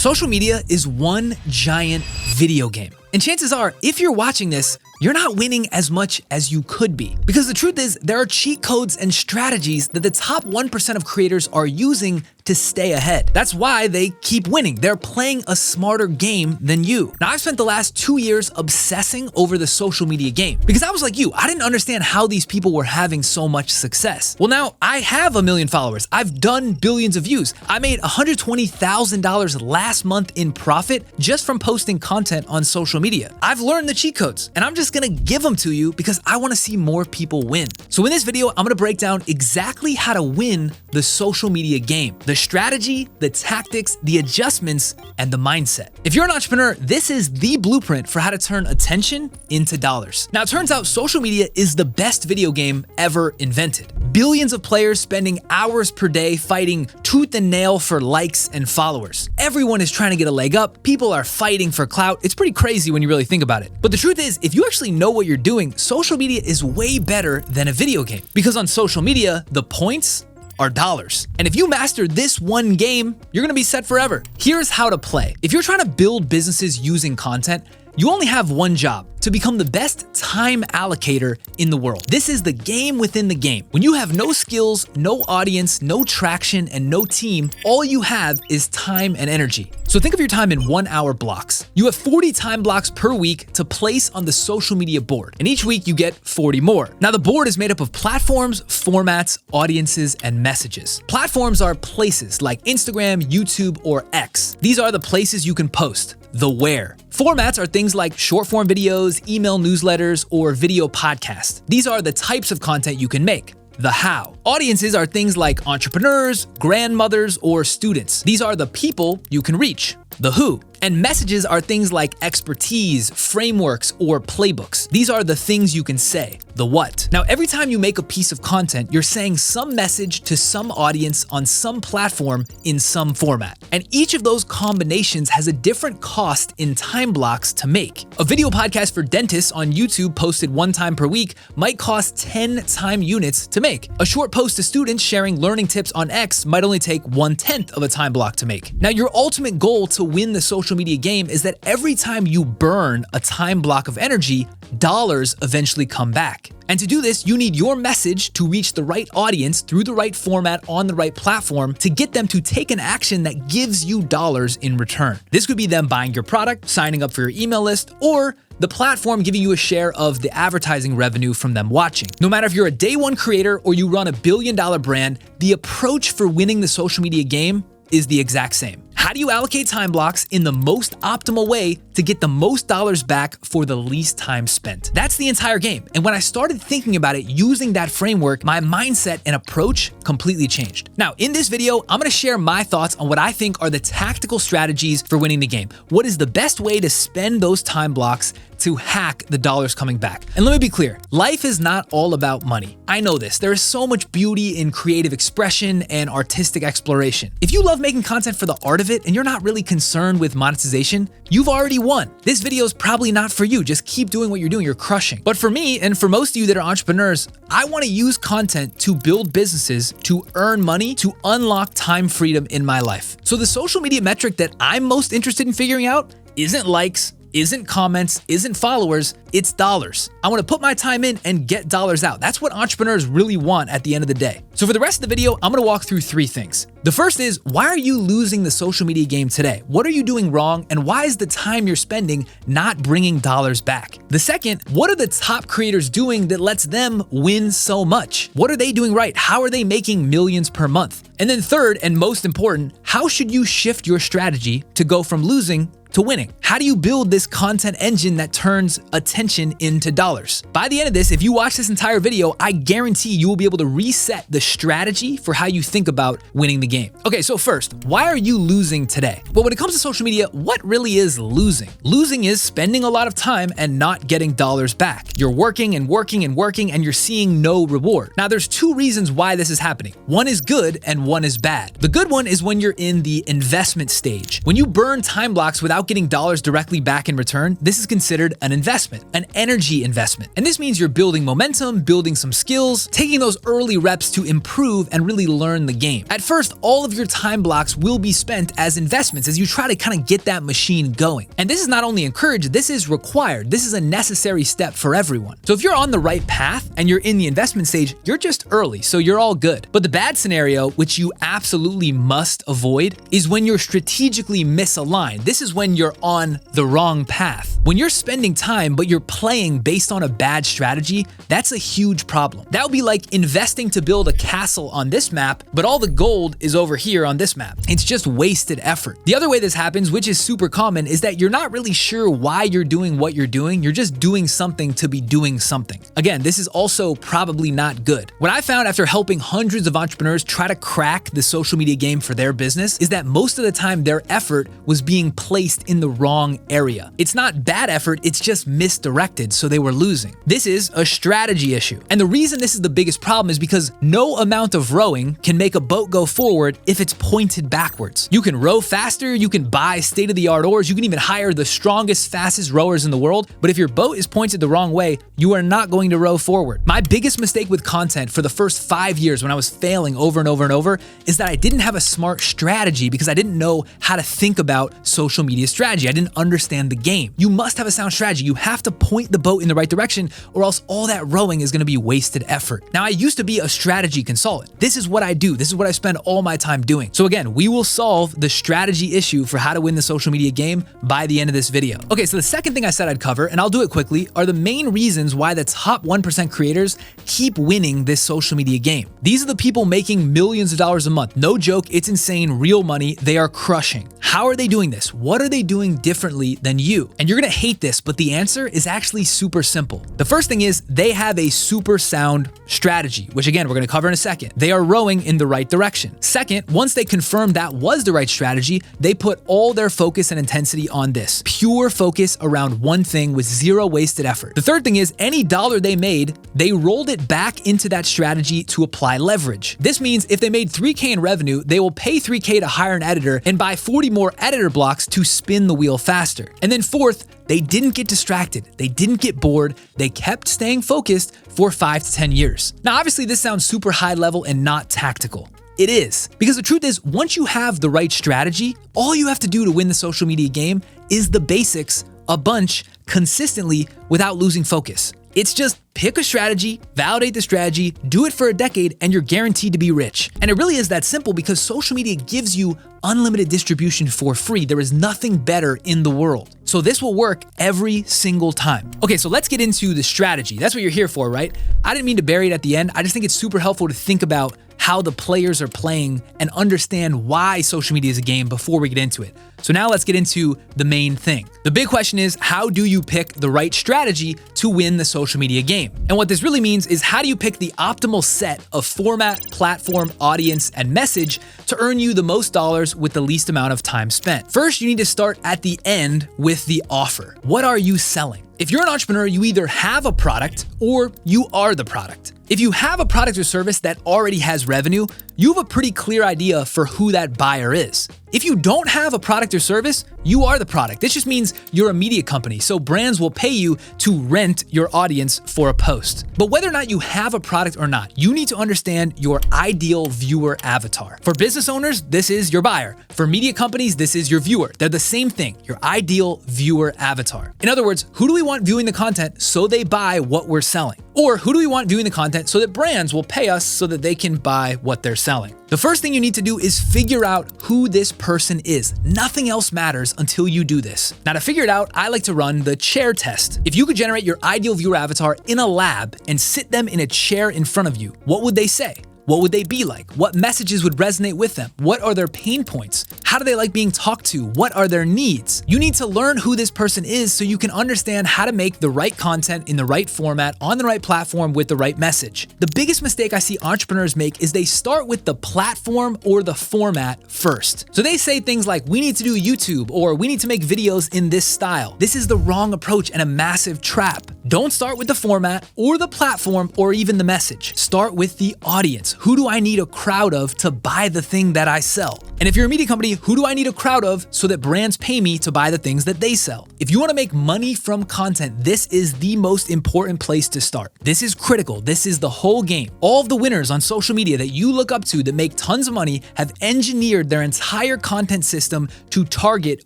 Social media is one giant video game. And chances are, if you're watching this, you're not winning as much as you could be. Because the truth is, there are cheat codes and strategies that the top 1% of creators are using to stay ahead. That's why they keep winning. They're playing a smarter game than you. Now, I've spent the last 2 years obsessing over the social media game because I was like you. I didn't understand how these people were having so much success. Well, now I have 1 million followers. I've done billions of views. I made $120,000 last month in profit just from posting content on social media. I've learned the cheat codes and I'm just gonna give them to you because I wanna see more people win. So in this video, I'm gonna break down exactly how to win the social media game. The strategy, the tactics, the adjustments, and the mindset. If you're an entrepreneur, this is the blueprint for how to turn attention into dollars. Now, it turns out social media is the best video game ever invented. Billions of players spending hours per day fighting tooth and nail for likes and followers. Everyone is trying to get a leg up. People are fighting for clout. It's pretty crazy when you really think about it. But the truth is, if you actually know what you're doing, social media is way better than a video game. Because on social media, the points are dollars. And if you master this one game, you're gonna be set forever. Here's how to play. If you're trying to build businesses using content, you only have one job: to become the best time allocator in the world. This is the game within the game. When you have no skills, no audience, no traction, and no team, all you have is time and energy. So think of your time in 1 hour blocks. You have 40 time blocks per week to place on the social media board. And each week you get 40 more. Now the board is made up of platforms, formats, audiences, and messages. Platforms are places like Instagram, YouTube, or X. These are the places you can post. The where. Formats are things like short form videos, email newsletters, or video podcasts. These are the types of content you can make. The how. Audiences are things like entrepreneurs, grandmothers, or students. These are the people you can reach. The who. And messages are things like expertise, frameworks, or playbooks. These are the things you can say. The what. Now, every time you make a piece of content, you're saying some message to some audience on some platform in some format. And each of those combinations has a different cost in time blocks to make. A video podcast for dentists on YouTube posted 1 time per week might cost 10 time units to make. A short post to students sharing learning tips on X might only take 1/10 of a time block to make. Now, your ultimate goal to win the social media game is that every time you burn a time block of energy, dollars eventually come back. And to do this, you need your message to reach the right audience through the right format on the right platform to get them to take an action that gives you dollars in return. This could be them buying your product, signing up for your email list, or the platform giving you a share of the advertising revenue from them watching. No matter if you're a day one creator or you run a billion-dollar brand, the approach for winning the social media game is the exact same. How do you allocate time blocks in the most optimal way to get the most dollars back for the least time spent? That's the entire game. And when I started thinking about it using that framework, my mindset and approach completely changed. Now, in this video, I'm gonna share my thoughts on what I think are the tactical strategies for winning the game. What is the best way to spend those time blocks to hack the dollars coming back? And let me be clear, life is not all about money. I know this. There is so much beauty in creative expression and artistic exploration. If you love making content for the art of it and you're not really concerned with monetization, you've already won. This video is probably not for you. Just keep doing what you're doing. You're crushing. But for me, and for most of you that are entrepreneurs, I want to use content to build businesses, to earn money, to unlock time freedom in my life. So the social media metric that I'm most interested in figuring out isn't likes, isn't comments, isn't followers, it's dollars. I want to put my time in and get dollars out. That's what entrepreneurs really want at the end of the day. So for the rest of the video, I'm going to walk through 3 things. The first is, why are you losing the social media game today? What are you doing wrong? And why is the time you're spending not bringing dollars back? The second, what are the top creators doing that lets them win so much? What are they doing right? How are they making millions per month? And then third, and most important, how should you shift your strategy to go from losing to winning? How do you build this content engine that turns attention into dollars? By the end of this, if you watch this entire video, I guarantee you will be able to reset the strategy for how you think about winning the game. Okay, so first, why are you losing today? Well, when it comes to social media, what really is losing? Losing is spending a lot of time and not getting dollars back. You're working and working and working and you're seeing no reward. Now, there's 2 reasons why this is happening. One is good and one is bad. The good one is when you're in the investment stage. When you burn time blocks without without getting dollars directly back in return, this is considered an investment, an energy investment. And this means you're building momentum, building some skills, taking those early reps to improve and really learn the game. At first, all of your time blocks will be spent as investments as you try to kind of get that machine going. And this is not only encouraged, this is required. This is a necessary step for everyone. So if you're on the right path and you're in the investment stage, you're just early, so you're all good. But the bad scenario, which you absolutely must avoid, is when you're strategically misaligned. This is when you're on the wrong path. When you're spending time, but you're playing based on a bad strategy, that's a huge problem. That would be like investing to build a castle on this map, but all the gold is over here on this map. It's just wasted effort. The other way this happens, which is super common, is that you're not really sure why you're doing what you're doing. You're just doing something to be doing something. Again, this is also probably not good. What I found after helping hundreds of entrepreneurs try to crack the social media game for their business is that most of the time their effort was being placed in the wrong area. It's not bad effort, it's just misdirected, so they were losing. This is a strategy issue. And the reason this is the biggest problem is because no amount of rowing can make a boat go forward if it's pointed backwards. You can row faster, you can buy state-of-the-art oars, you can even hire the strongest, fastest rowers in the world, but if your boat is pointed the wrong way, you are not going to row forward. My biggest mistake with content for the first 5 years when I was failing over and over and over is that I didn't have a smart strategy because I didn't know how to think about social media strategy. I didn't understand the game. You must have a sound strategy. You have to point the boat in the right direction or else all that rowing is going to be wasted effort. Now, I used to be a strategy consultant. This is what I do. This is what I spend all my time doing. So again, we will solve the strategy issue for how to win the social media game by the end of this video. Okay, so the second thing I said I'd cover, and I'll do it quickly, are the main reasons why the top 1% creators keep winning this social media game. These are the people making millions of dollars a month. No joke, it's insane, real money. They are crushing. How are they doing this? What are they doing differently than you? And you're gonna hate this, but the answer is actually super simple. The first thing is they have a super sound strategy, which again, we're gonna cover in a second. They are rowing in the right direction. Second, once they confirm that was the right strategy, they put all their focus and intensity on this. Pure focus around one thing with zero wasted effort. The third thing is any dollar they made, they rolled it back into that strategy to apply leverage. This means if they made 3K in revenue, they will pay 3K to hire an editor and buy 40 more editor blocks to spin the wheel faster. And then fourth, they didn't get distracted. They didn't get bored. They kept staying focused for 5 to 10 years. Now, obviously this sounds super high level and not tactical. It is. Because the truth is, once you have the right strategy, all you have to do to win the social media game is the basics a bunch consistently without losing focus. It's just pick a strategy, validate the strategy, do it for a decade, and you're guaranteed to be rich. And it really is that simple because social media gives you unlimited distribution for free. There is nothing better in the world. So this will work every single time. Okay, so let's get into the strategy. That's what you're here for, right? I didn't mean to bury it at the end. I just think it's super helpful to think about how the players are playing and understand why social media is a game before we get into it. So now let's get into the main thing. The big question is, how do you pick the right strategy to win the social media game? And what this really means is how do you pick the optimal set of format, platform, audience, and message to earn you the most dollars with the least amount of time spent? First, you need to start at the end with the offer. What are you selling? If you're an entrepreneur, you either have a product or you are the product. If you have a product or service that already has revenue, you have a pretty clear idea for who that buyer is. If you don't have a product or service, you are the product. This just means you're a media company, so brands will pay you to rent your audience for a post. But whether or not you have a product or not, you need to understand your ideal viewer avatar. For business owners, this is your buyer. For media companies, this is your viewer. They're the same thing, your ideal viewer avatar. In other words, who do we want viewing the content so they buy what we're selling? Or who do we want viewing the content so that brands will pay us so that they can buy what they're selling? The first thing you need to do is figure out who this person is. Nothing else matters until you do this. Now, to figure it out, I like to run the chair test. If you could generate your ideal viewer avatar in a lab and sit them in a chair in front of you, what would they say? What would they be like? What messages would resonate with them? What are their pain points? How do they like being talked to? What are their needs? You need to learn who this person is so you can understand how to make the right content in the right format on the right platform with the right message. The biggest mistake I see entrepreneurs make is they start with the platform or the format first. So they say things like, we need to do YouTube or we need to make videos in this style. This is the wrong approach and a massive trap. Don't start with the format or the platform or even the message. Start with the audience. Who do I need a crowd of to buy the thing that I sell? And if you're a media company, who do I need a crowd of so that brands pay me to buy the things that they sell? If you want to make money from content, this is the most important place to start. This is critical. This is the whole game. All of the winners on social media that you look up to that make tons of money have engineered their entire content system to target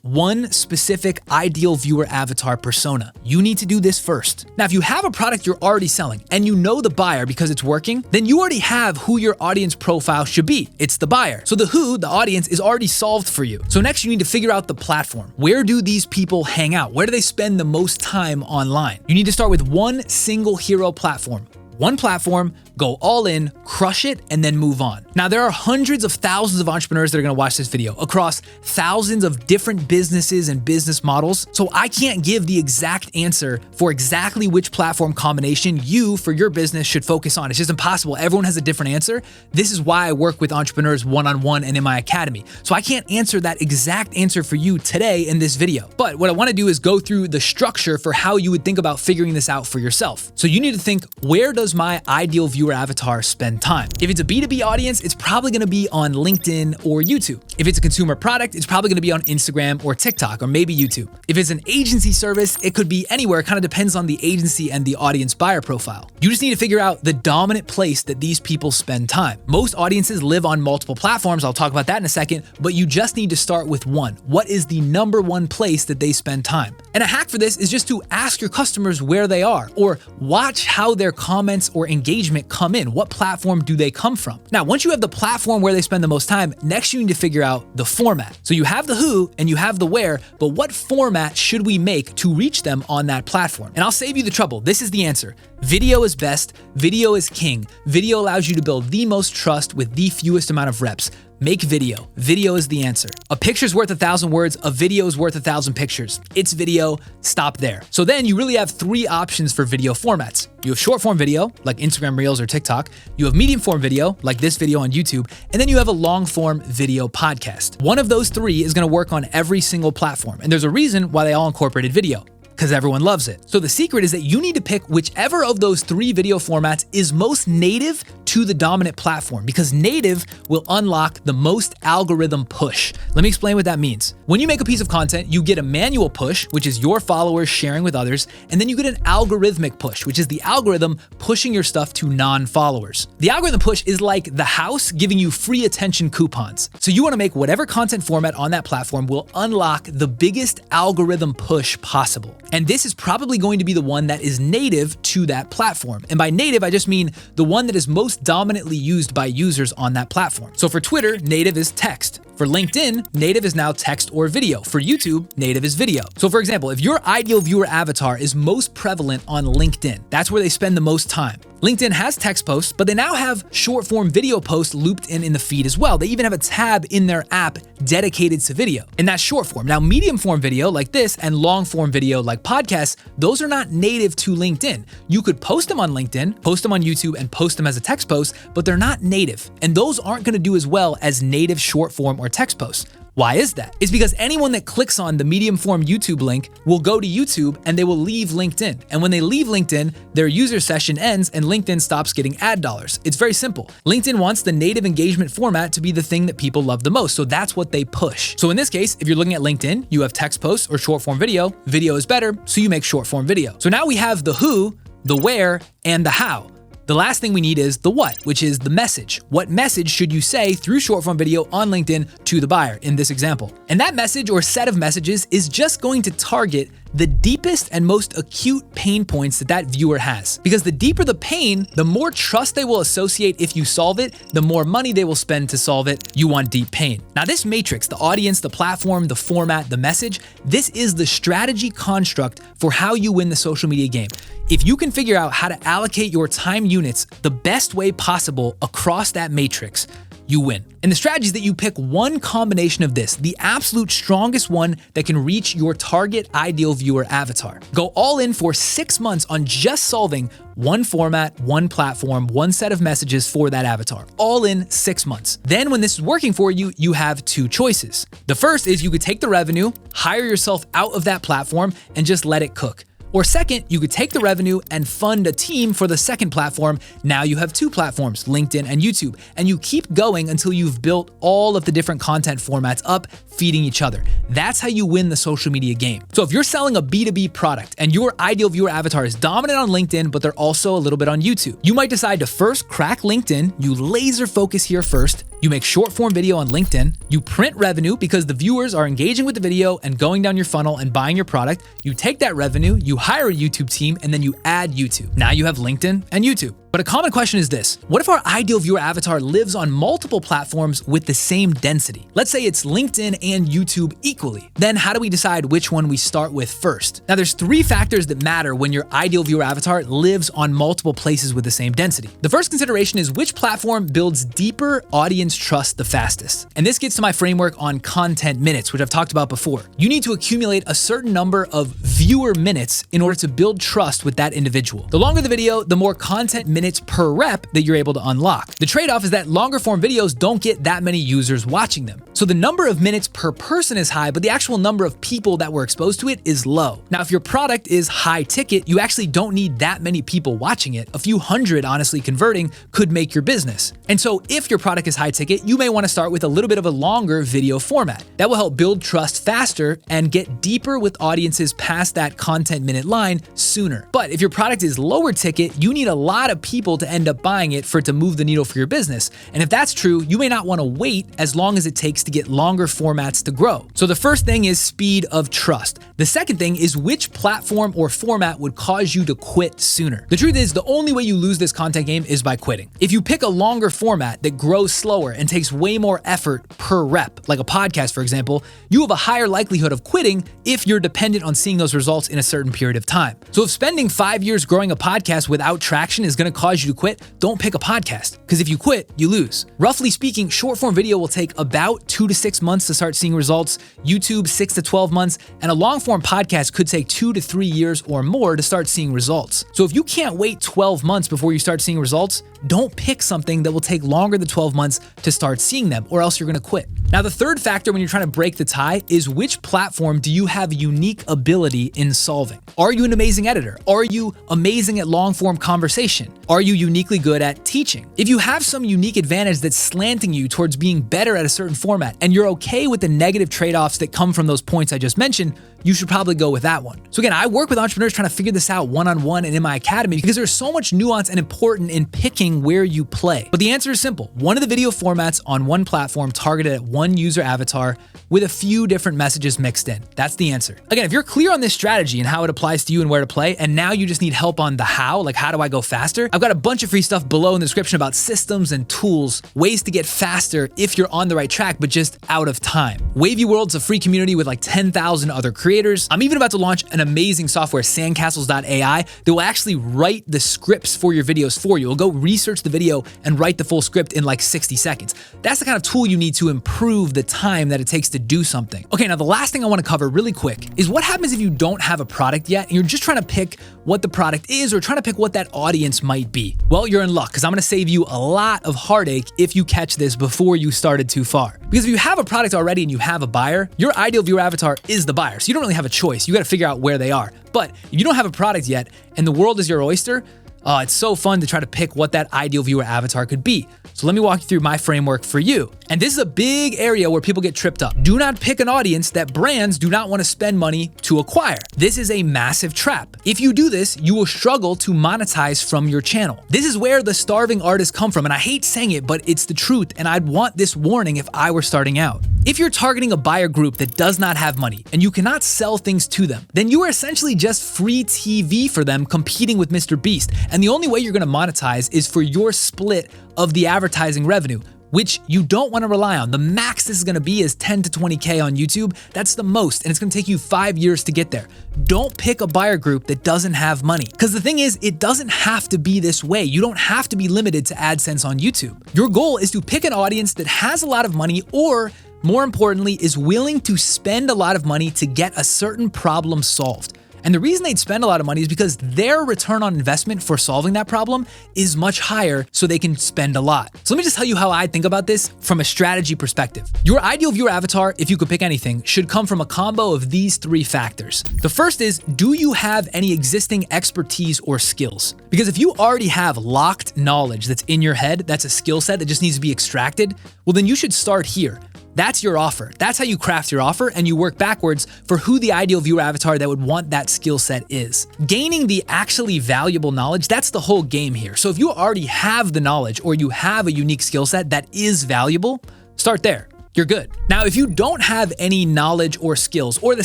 one specific ideal viewer avatar persona. You need to do this first. Now, if you have a product you're already selling and you know the buyer because it's working, then you already have who your audience profile should be. It's the buyer. So the who, the audience, is already solved for you. So next you need to figure out the platform. Where do these people hang out? Where do they spend the most time online? You need to start with one single hero platform. One platform, go all in, crush it, and then move on. Now, there are hundreds of thousands of entrepreneurs that are gonna watch this video across thousands of different businesses and business models. So I can't give the exact answer for exactly which platform combination you, for your business, should focus on. It's just impossible. Everyone has a different answer. This is why I work with entrepreneurs one-on-one and in my academy. So I can't answer that exact answer for you today in this video. But what I wanna do is go through the structure for how you would think about figuring this out for yourself. So you need to think, where does my ideal viewer avatar spend time? If it's a B2B audience, it's probably gonna be on LinkedIn or YouTube. If it's a consumer product, it's probably gonna be on Instagram or TikTok or maybe YouTube. If it's an agency service, it could be anywhere. It kind of depends on the agency and the audience buyer profile. You just need to figure out the dominant place that these people spend time. Most audiences live on multiple platforms. I'll talk about that in a second, but you just need to start with one. What is the number one place that they spend time? And a hack for this is just to ask your customers where they are or watch how their comments or engagement come in. What platform do they come from? Now, once you have the platform where they spend the most time, next you need to figure out the format. So you have the who and you have the where, but what format should we make to reach them on that platform? And I'll save you the trouble. This is the answer. Video is best. Video is king. Video allows you to build the most trust with the fewest amount of reps. Make video. Video is the answer. A picture's worth 1,000 words. A video is worth 1,000 pictures. It's video. Stop there. So then you really have three options for video formats. You have short form video, like Instagram Reels or TikTok. You have medium form video, like this video on YouTube. And then you have a long form video podcast. One of those three is going to work on every single platform. And there's a reason why they all incorporated video. Because everyone loves it. So the secret is that you need to pick whichever of those three video formats is most native to the dominant platform, because native will unlock the most algorithm push. Let me explain what that means. When you make a piece of content, you get a manual push, which is your followers sharing with others, and then you get an algorithmic push, which is the algorithm pushing your stuff to non-followers. The algorithm push is like the house giving you free attention coupons. So you want to make whatever content format on that platform will unlock the biggest algorithm push possible. And this is probably going to be the one that is native to that platform. And by native, I just mean the one that is most dominantly used by users on that platform. So for Twitter, native is text. For LinkedIn, native is now text or video. For YouTube, native is video. So for example, if your ideal viewer avatar is most prevalent on LinkedIn, that's where they spend the most time. LinkedIn has text posts, but they now have short form video posts looped in the feed as well. They even have a tab in their app dedicated to video, and that's short form. Now, medium form video like this and long form video like podcasts, those are not native to LinkedIn. You could post them on LinkedIn, post them on YouTube, and post them as a text post, but they're not native. And those aren't gonna do as well as native short form or text posts. Why is that? It's because anyone that clicks on the medium form YouTube link will go to YouTube and they will leave LinkedIn. And when they leave LinkedIn, their user session ends and LinkedIn stops getting ad dollars. It's very simple. LinkedIn wants the native engagement format to be the thing that people love the most. So that's what they push. So in this case, if you're looking at LinkedIn, you have text posts or short form video. Video is better, so you make short form video. So now we have the who, the where, and the how. The last thing we need is the what, which is the message. What message should you say through short form video on LinkedIn to the buyer in this example? And that message or set of messages is just going to target the deepest and most acute pain points that viewer has. Because the deeper the pain, the more trust they will associate if you solve it, the more money they will spend to solve it. You want deep pain. Now this matrix, the audience, the platform, the format, the message, this is the strategy construct for how you win the social media game. If you can figure out how to allocate your time units the best way possible across that matrix, you win. And the strategy is that you pick one combination of this, the absolute strongest one that can reach your target ideal viewer avatar. Go all in for 6 months on just solving one format, one platform, one set of messages for that avatar. All in 6 months. Then when this is working for you, you have two choices. The first is you could take the revenue, hire yourself out of that platform, and just let it cook. Or second, you could take the revenue and fund a team for the second platform. Now you have two platforms, LinkedIn and YouTube, and you keep going until you've built all of the different content formats up, feeding each other. That's how you win the social media game. So if you're selling a B2B product and your ideal viewer avatar is dominant on LinkedIn, but they're also a little bit on YouTube, you might decide to first crack LinkedIn, you laser focus here first, you make short form video on LinkedIn, you print revenue because the viewers are engaging with the video and going down your funnel and buying your product. You take that revenue, you hire a YouTube team, and then you add YouTube. Now you have LinkedIn and YouTube. But a common question is this: what if our ideal viewer avatar lives on multiple platforms with the same density? Let's say it's LinkedIn and YouTube equally. Then how do we decide which one we start with first? Now there's three factors that matter when your ideal viewer avatar lives on multiple places with the same density. The first consideration is which platform builds deeper audience trust the fastest. And this gets to my framework on content minutes, which I've talked about before. You need to accumulate a certain number of viewer minutes in order to build trust with that individual. The longer the video, the more content minutes per rep that you're able to unlock. The trade-off is that longer form videos don't get that many users watching them. So the number of minutes per person is high, but the actual number of people that were exposed to it is low. Now, if your product is high ticket, you actually don't need that many people watching it. A few hundred honestly converting could make your business. And so if your product is high ticket, you may want to start with a little bit of a longer video format. That will help build trust faster and get deeper with audiences past that content minute line sooner. But if your product is lower ticket, you need a lot of people to end up buying it for it to move the needle for your business. And if that's true, you may not want to wait as long as it takes to get longer formats to grow. So the first thing is speed of trust. The second thing is which platform or format would cause you to quit sooner. The truth is, the only way you lose this content game is by quitting. If you pick a longer format that grows slower and takes way more effort per rep, like a podcast, for example, you have a higher likelihood of quitting if you're dependent on seeing those results in a certain period of time. So if spending 5 years growing a podcast without traction is going to cause you to quit, don't pick a podcast, because if you quit, you lose. Roughly speaking, short form video will take about 2 to 6 months to start seeing results, YouTube 6 to 12 months, and a long form podcast could take 2 to 3 years or more to start seeing results. So if you can't wait 12 months before you start seeing results, don't pick something that will take longer than 12 months to start seeing them, or else you're going to quit. Now, the third factor when you're trying to break the tie is which platform do you have unique ability in solving? Are you an amazing editor? Are you amazing at long form conversation? Are you uniquely good at teaching? If you have some unique advantage that's slanting you towards being better at a certain format, and you're okay with the negative trade-offs that come from those points I just mentioned, you should probably go with that one. So again, I work with entrepreneurs trying to figure this out one-on-one and in my academy because there's so much nuance and important in picking where you play. But the answer is simple. One of the video formats on one platform targeted at one user avatar with a few different messages mixed in. That's the answer. Again, if you're clear on this strategy and how it applies to you and where to play, and now you just need help on the how, like how do I go faster? I've got a bunch of free stuff below in the description about systems and tools, ways to get faster if you're on the right track, but just out of time. Wavy World's a free community with like 10,000 other creators. I'm even about to launch an amazing software, sandcastles.ai, that will actually write the scripts for your videos for you. It'll go research the video and write the full script in like 60 seconds. That's the kind of tool you need to improve the time that it takes to do something. Okay, now the last thing I want to cover really quick is what happens if you don't have a product yet and you're just trying to pick what the product is or trying to pick what that audience might be. Well, you're in luck because I'm going to save you a lot of heartache if you catch this before you started too far. Because if you have a product already and you have a buyer, your ideal viewer avatar is the buyer. So you don't really have a choice. You got to figure out where they are. But if you don't have a product yet and the world is your oyster, it's so fun to try to pick what that ideal viewer avatar could be. So let me walk you through my framework for you. And this is a big area where people get tripped up. Do not pick an audience that brands do not want to spend money to acquire. This is a massive trap. If you do this, you will struggle to monetize from your channel. This is where the starving artists come from. And I hate saying it, but it's the truth. And I'd want this warning if I were starting out. If you're targeting a buyer group that does not have money and you cannot sell things to them, then you are essentially just free TV for them competing with Mr. Beast. And the only way you're going to monetize is for your split of the advertising revenue, which you don't want to rely on. The max this is going to be is 10 to 20K on YouTube. That's the most, and it's going to take you 5 years to get there. Don't pick a buyer group that doesn't have money. Because the thing is, it doesn't have to be this way. You don't have to be limited to AdSense on YouTube. Your goal is to pick an audience that has a lot of money, or more importantly, is willing to spend a lot of money to get a certain problem solved. And the reason they'd spend a lot of money is because their return on investment for solving that problem is much higher, so they can spend a lot. So let me just tell you how I think about this from a strategy perspective. Your ideal viewer avatar, if you could pick anything, should come from a combo of these 3 factors. The first is, do you have any existing expertise or skills? Because if you already have locked knowledge that's in your head, that's a skill set that just needs to be extracted, well, then you should start here. That's your offer. That's how you craft your offer, and you work backwards for who the ideal viewer avatar that would want that skill set is. Gaining the actually valuable knowledge, that's the whole game here. So if you already have the knowledge or you have a unique skill set that is valuable, start there. You're good. Now, if you don't have any knowledge or skills, or the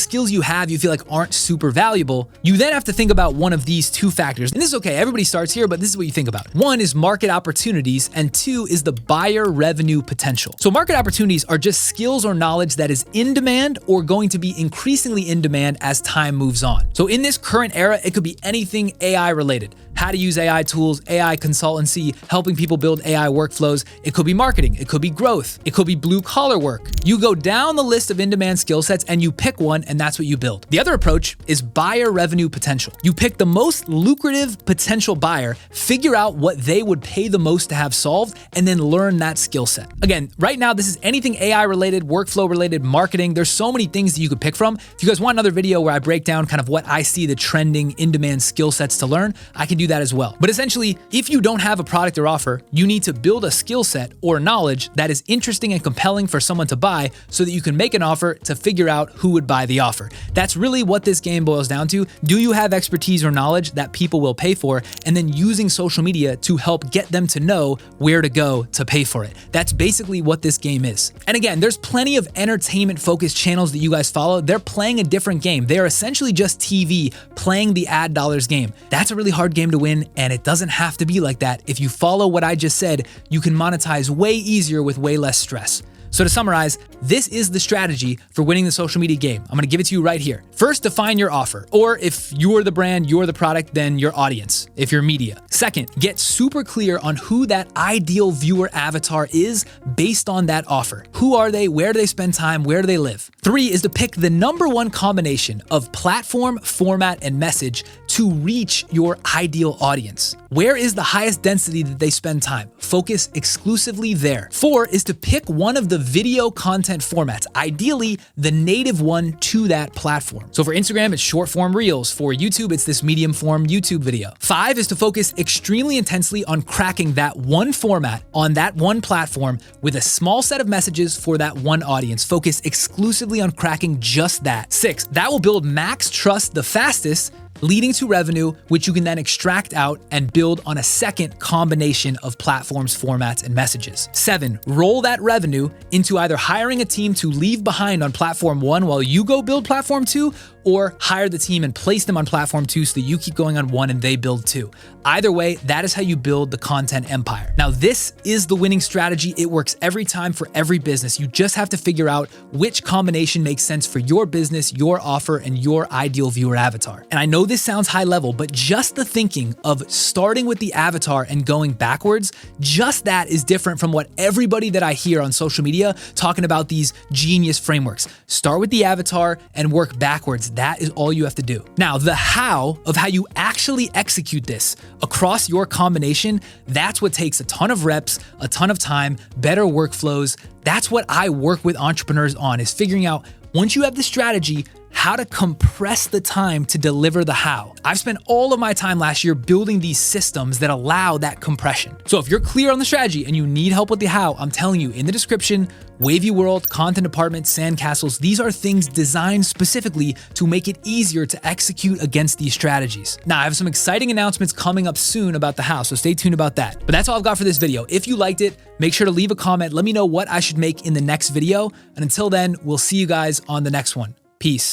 skills you have you feel like aren't super valuable, you then have to think about one of these 2 factors. And this is okay, everybody starts here, but this is what you think about. 1 is market opportunities, and 2 is the buyer revenue potential. So market opportunities are just skills or knowledge that is in demand or going to be increasingly in demand as time moves on. So in this current era, it could be anything AI related. How to use AI tools, AI consultancy, helping people build AI workflows. It could be marketing, it could be growth, it could be blue collar work. You go down the list of in-demand skill sets and you pick one, and that's what you build. The other approach is buyer revenue potential. You pick the most lucrative potential buyer, figure out what they would pay the most to have solved, and then learn that skill set. Again, right now, this is anything AI related, workflow related, marketing. There's so many things that you could pick from. If you guys want another video where I break down kind of what I see the trending in-demand skill sets to learn, I can do that as well. But essentially, if you don't have a product or offer, you need to build a skill set or knowledge that is interesting and compelling for someone to buy so that you can make an offer to figure out who would buy the offer. That's really what this game boils down to. Do you have expertise or knowledge that people will pay for? And then using social media to help get them to know where to go to pay for it. That's basically what this game is. And again, there's plenty of entertainment focused channels that you guys follow. They're playing a different game. They're essentially just TV playing the ad dollars game. That's a really hard game to win, and it doesn't have to be like that. If you follow what I just said, you can monetize way easier with way less stress. So to summarize, this is the strategy for winning the social media game. I'm gonna give it to you right here. First, define your offer. Or if you're the brand, you're the product, then your audience, if you're media. Second, get super clear on who that ideal viewer avatar is based on that offer. Who are they? Where do they spend time? Where do they live? 3 is to pick the #1 combination of platform, format, and message to reach your ideal audience. Where is the highest density that they spend time? Focus exclusively there. 4 is to pick one of the video content formats, ideally the native one to that platform. So for Instagram, it's short form reels. For YouTube, it's this medium form YouTube video. 5 is to focus extremely intensely on cracking that one format on that one platform with a small set of messages for that one audience. Focus exclusively on cracking just that. 6, that will build max trust the fastest, leading to revenue, which you can then extract out and build on a second combination of platforms, formats, and messages. 7, roll that revenue into either hiring a team to leave behind on platform 1 while you go build platform 2, or hire the team and place them on platform 2 so that you keep going on 1 and they build 2. Either way, that is how you build the content empire. Now, this is the winning strategy. It works every time for every business. You just have to figure out which combination makes sense for your business, your offer, and your ideal viewer avatar. And I know this sounds high level, but just the thinking of starting with the avatar and going backwards, just that is different from what everybody that I hear on social media talking about these genius frameworks. Start with the avatar and work backwards. That is all you have to do. Now, the how of how you actually execute this across your combination, that's what takes a ton of reps, a ton of time, better workflows. That's what I work with entrepreneurs on, is figuring out, once you have the strategy, how to compress the time to deliver the how. I've spent all of my time last year building these systems that allow that compression. So if you're clear on the strategy and you need help with the how, I'm telling you, in the description, Wavy World, Content Department, Sandcastles, these are things designed specifically to make it easier to execute against these strategies. Now, I have some exciting announcements coming up soon about the how, so stay tuned about that. But that's all I've got for this video. If you liked it, make sure to leave a comment. Let me know what I should make in the next video. And until then, we'll see you guys on the next one. Peace.